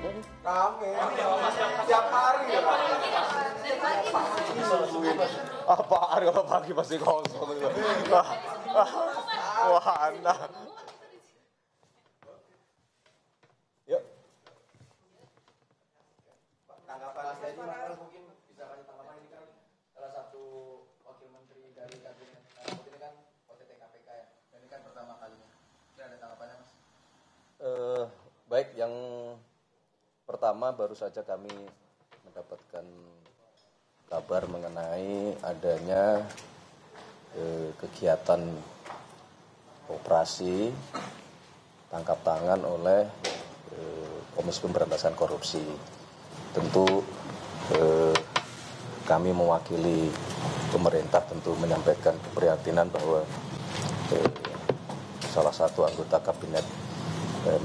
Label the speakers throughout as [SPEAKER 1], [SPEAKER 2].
[SPEAKER 1] Rame. Tiap hari ya.
[SPEAKER 2] Apa hari kalau pagi pasti kosong. Wah, Anda. Yuk.
[SPEAKER 1] Tanggapan saya mungkin bisa kasih tanggapan ini kan salah satu wakil menteri dari kabinet. Ini kan OTT KPK ya. Dan ini kan pertama kalinya. Kira ada tanggapannya, Mas?
[SPEAKER 2] Baik, yang pertama baru saja kami mendapatkan kabar mengenai adanya kegiatan operasi tangkap tangan oleh Komisi Pemberantasan Korupsi. Tentu kami mewakili pemerintah tentu menyampaikan keprihatinan bahwa salah satu anggota kabinet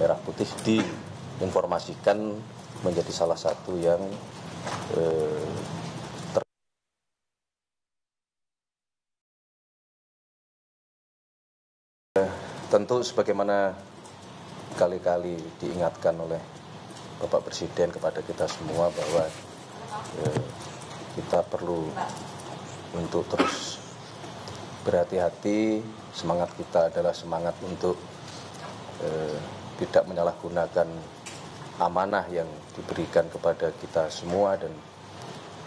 [SPEAKER 2] Merah Putih diinformasikan menjadi salah satu yang tentu sebagaimana kali-kali diingatkan oleh Bapak Presiden kepada kita semua bahwa kita perlu untuk terus berhati-hati. Semangat kita adalah semangat untuk tidak menyalahgunakan amanah yang diberikan kepada kita semua, dan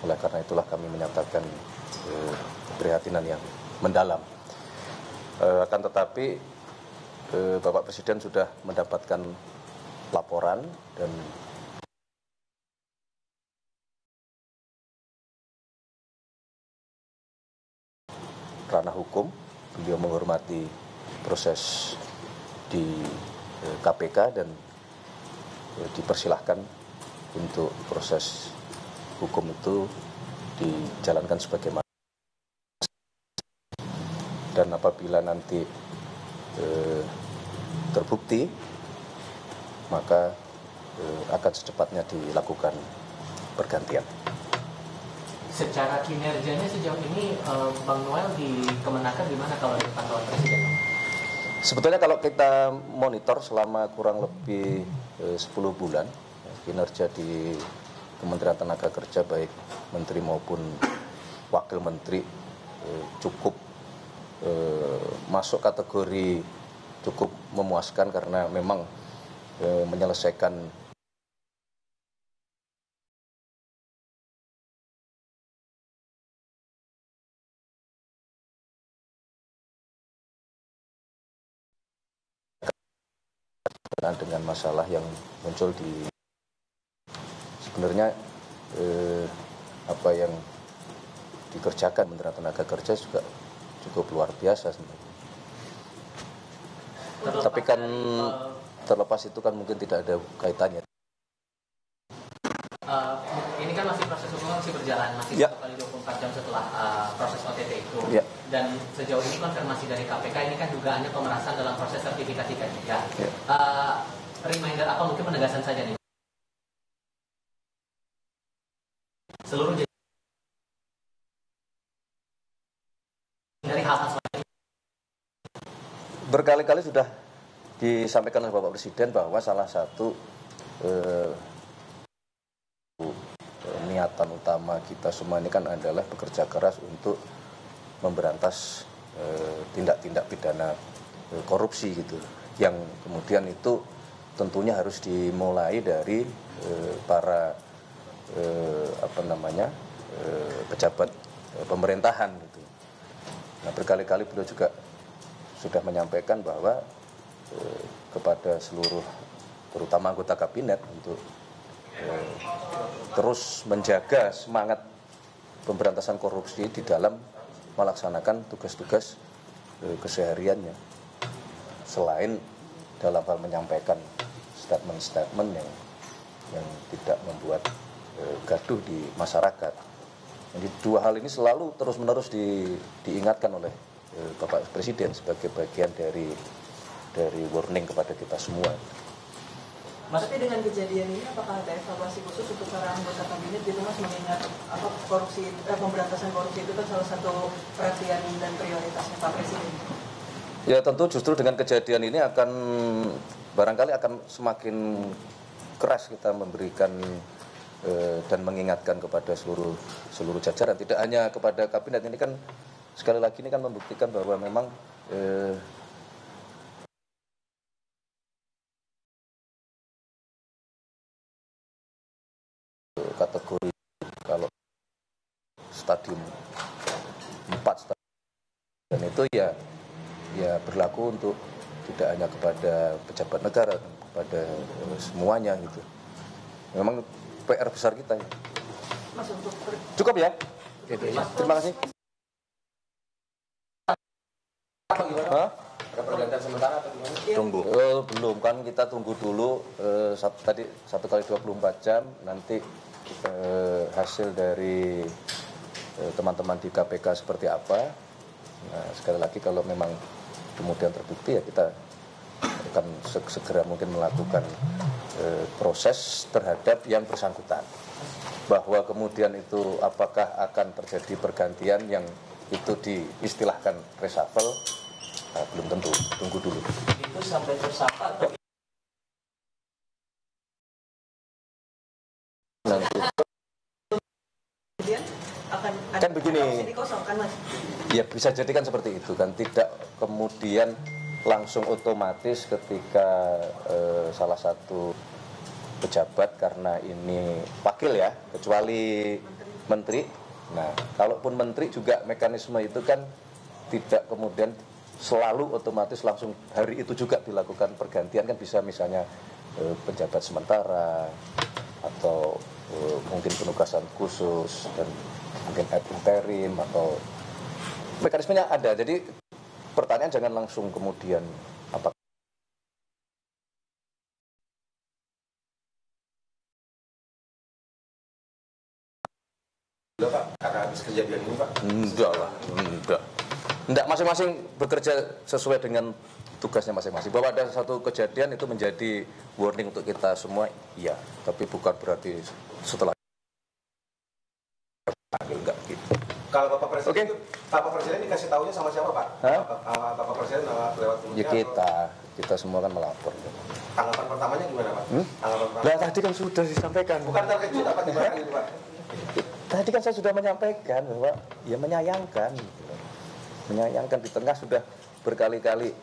[SPEAKER 2] oleh karena itulah kami menyatakan keprihatinan yang mendalam. Akan tetapi Bapak Presiden sudah mendapatkan laporan dan ranah hukum, beliau menghormati proses di KPK dan dipersilahkan untuk proses hukum itu dijalankan sebagaimana. Dan apabila nanti terbukti, maka akan secepatnya dilakukan pergantian.
[SPEAKER 3] Secara kinerjanya sejauh ini Bang Noel di Kemenaker gimana kalau di pantauan Presiden?
[SPEAKER 2] Sebetulnya kalau kita monitor selama kurang lebih 10 bulan, kinerja di Kementerian Tenaga Kerja baik Menteri maupun Wakil Menteri cukup masuk kategori cukup memuaskan karena memang menyelesaikan dengan masalah yang muncul di sebenarnya apa yang dikerjakan Kementerian Tenaga Kerja juga cukup luar biasa sebenarnya. Tapi kan terlepas itu kan mungkin tidak ada kaitannya.
[SPEAKER 3] Ini kan masih proses hukum masih berjalan, masih
[SPEAKER 2] ya.
[SPEAKER 3] 1 kali 24 jam setelah proses OTT itu.
[SPEAKER 2] Ya.
[SPEAKER 3] Dan sejauh ini konfirmasi dari KPK ini kan dugaannya pemerasan dalam proses sertifikasi K3. Ya. Reminder apa mungkin penegasan saja nih. Seluruh dari hal-hal seperti
[SPEAKER 2] berkali-kali sudah disampaikan oleh Bapak Presiden bahwa salah satu niatan utama kita semua ini kan adalah bekerja keras untuk memberantas tindak-tindak pidana korupsi gitu, yang kemudian itu tentunya harus dimulai dari para pejabat pemerintahan gitu. Nah, berkali-kali beliau juga sudah menyampaikan bahwa kepada seluruh terutama anggota kabinet untuk terus menjaga semangat pemberantasan korupsi di dalam melaksanakan tugas-tugas kesehariannya, selain dalam hal menyampaikan statement-statement yang tidak membuat gaduh di masyarakat. Jadi dua hal ini selalu terus-menerus diingatkan oleh Bapak Presiden sebagai bagian dari warning kepada kita semua.
[SPEAKER 4] Mas, tapi dengan kejadian ini apakah ada evaluasi khusus untuk para anggota kabinet gitu Mas, mengingat pemberantasan korupsi itu kan salah satu perhatian dan prioritasnya Pak Presiden?
[SPEAKER 2] Ya tentu justru dengan kejadian ini akan barangkali akan semakin keras kita memberikan dan mengingatkan kepada seluruh jajaran, tidak hanya kepada kabinet. Ini kan sekali lagi ini kan membuktikan bahwa memang kategori kalau stadium 4 dan itu ya berlaku untuk tidak hanya kepada pejabat negara, kepada semuanya gitu. Memang PR besar kita.
[SPEAKER 4] Mas, untuk
[SPEAKER 2] Cukup ya? Terima kasih. Hah?
[SPEAKER 1] Ada pergantian sementara atau gimana?
[SPEAKER 2] Tunggu. Belum, kan kita tunggu dulu tadi 1 kali 24 jam nanti hasil dari teman-teman di KPK seperti apa. Nah, sekali lagi kalau memang kemudian terbukti ya kita akan segera mungkin melakukan proses terhadap yang bersangkutan. Bahwa kemudian itu apakah akan terjadi pergantian yang itu diistilahkan reshuffle, nah, belum tentu, tunggu dulu.
[SPEAKER 3] Itu sampai tersangka atau
[SPEAKER 2] Nanti.
[SPEAKER 4] kemudian akan ada
[SPEAKER 2] Kan begini.
[SPEAKER 4] opsi dikosongkan, Mas?
[SPEAKER 2] Ya bisa jadi kan seperti itu kan, tidak kemudian langsung otomatis ketika salah satu pejabat karena ini wakil ya, kecuali menteri. Nah, kalaupun menteri juga mekanisme itu kan tidak kemudian selalu otomatis langsung hari itu juga dilakukan pergantian, kan bisa misalnya penjabat sementara atau mungkin penugasan khusus dan mungkin ad interim atau mekanismenya ada. Jadi pertanyaan jangan langsung kemudian apa
[SPEAKER 1] Enggak Pak, karena habis kejadian ini Pak.
[SPEAKER 2] enggak lah, enggak, masing-masing bekerja sesuai dengan tugasnya masing-masing. Bahwa ada satu kejadian itu menjadi warning untuk kita semua, iya, tapi bukan berarti setelah enggak gitu.
[SPEAKER 1] Kalau Bapak Presiden
[SPEAKER 2] Oke.
[SPEAKER 1] itu, Bapak Presiden dikasih tahunya sama siapa Pak?
[SPEAKER 2] Hah?
[SPEAKER 1] Bapak Presiden lewat
[SPEAKER 2] Ya
[SPEAKER 1] kementerian
[SPEAKER 2] kita semua kan melapor.
[SPEAKER 1] Tanggapan pertamanya gimana Pak? Tanggapan pertama.
[SPEAKER 2] Nah tadi kan sudah disampaikan.
[SPEAKER 1] Bukan terkejut apa gimana gitu Pak?
[SPEAKER 2] Tadi kan saya sudah menyampaikan bahwa ya menyayangkan, menyayangkan di tengah sudah berkali-kali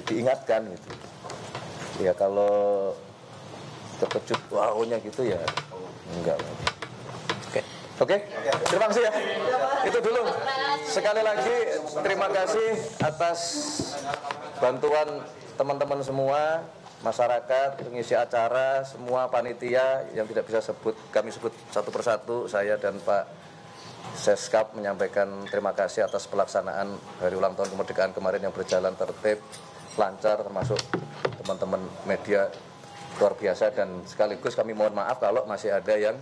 [SPEAKER 2] diingatkan gitu. Ya kalau terkejut wownya gitu ya enggak. Oke, terima kasih ya. Itu dulu. Sekali lagi terima kasih atas bantuan teman-teman semua, masyarakat, pengisi acara, semua panitia yang tidak bisa kami sebut satu persatu. Saya dan Pak Seskap menyampaikan terima kasih atas pelaksanaan hari ulang tahun kemerdekaan kemarin yang berjalan tertib, lancar, termasuk teman-teman media luar biasa, dan sekaligus kami mohon maaf kalau masih ada yang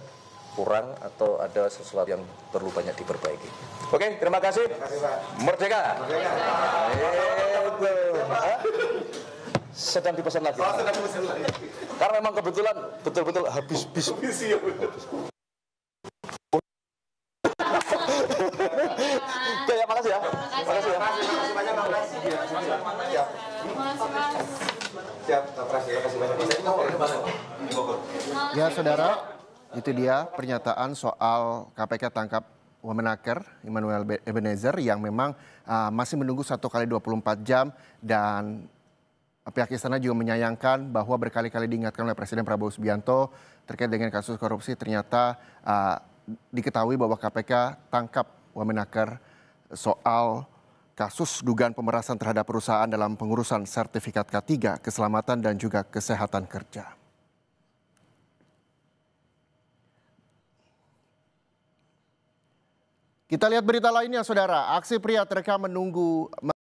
[SPEAKER 2] kurang atau ada sesuatu yang perlu banyak diperbaiki. Oke, terima kasih. Merdeka. Sedang dipesan lagi. Karena memang kebetulan betul-betul habis bis. Oke ya, makasih ya. Makasih ya.
[SPEAKER 1] Makasih banyak Pak Pres. Siap. Siap Pak Pres, terima kasih banyak.
[SPEAKER 5] Ya saudara, itu dia pernyataan soal KPK tangkap Wamenaker Immanuel Ebenezer yang memang masih menunggu 1 kali 24 jam, dan pihak istana juga menyayangkan bahwa berkali-kali diingatkan oleh Presiden Prabowo Subianto terkait dengan kasus korupsi. Ternyata diketahui bahwa KPK tangkap Wamenaker soal kasus dugaan pemerasan terhadap perusahaan dalam pengurusan sertifikat K3, keselamatan dan juga kesehatan kerja. Kita lihat berita lainnya, saudara. Aksi pria terekam menunggu